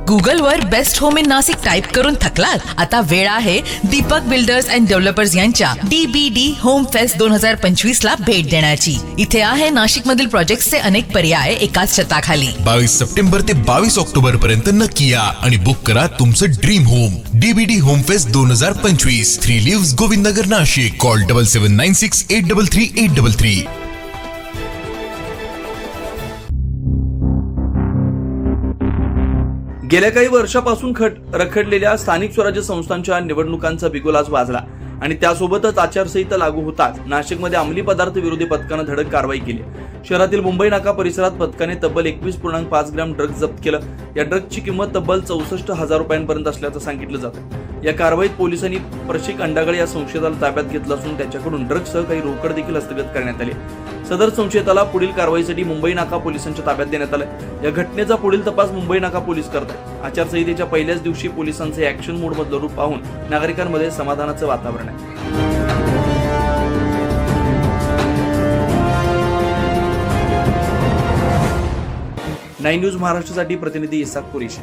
Google वर best home in Nashik type करून थकलात? आता वेळ आहे दीपक बिल्डर्स अँड डेव्हलपर्स यांच्या DBD होम फेस्ट 2025 ला भेट देण्याची. इथे आहे नाशिक मधील प्रोजेक्टचे अनेक पर्याय एकाच छताखाली. 22 सप्टेंबर ते 22 ऑक्टोबर पर्यंत नक्की या आणि बुक करा तुमचं dream home. DBD home fest 2025, 3 lives Govindnagar Nashik. Call 7796833833. गेल्या काही वर्षापासून रखडलेल्या स्थानिक स्वराज्य संस्थांच्या निवडणुकांचा बिगुल आज वाजला आणि त्यासोबतच आचारसंहिता लागू होताच नाशिकमध्ये अंमली पदार्थ विरोधी पथकानं धडक कारवाई केली. शहरातील मुंबई नाका परिसरात पथकाने तब्बल 21.5 ग्रॅम ड्रग्ज जप्त केलं. या ड्रग्जची किंमत तब्बल 64,000 रुपयांपर्यंत असल्याचं सांगितलं जातं. या कारवाईत पोलिसांनी प्रशिक अंडागळे या संशयिताला ताब्यात घेतलं असून त्याच्याकडून ड्रग्जसह काही रोकड देखील हस्तगत करण्यात आली. सदर संशयिताला पुढील कारवाईसाठी मुंबई नाका पोलिसांच्या ताब्यात देण्यात आलं. या घटनेचा पुढील तपास मुंबई नाका पोलीस करतात. आचारसंहितेच्या पहिल्याच दिवशी पोलिसांचे ऍक्शन मोड मधलं रूप पाहून नागरिकांमध्ये समाधानाचं वातावरण आहे. 9 न्यूज महाराष्ट्रासाठी प्रतिनिधी इसाक कुरेशी.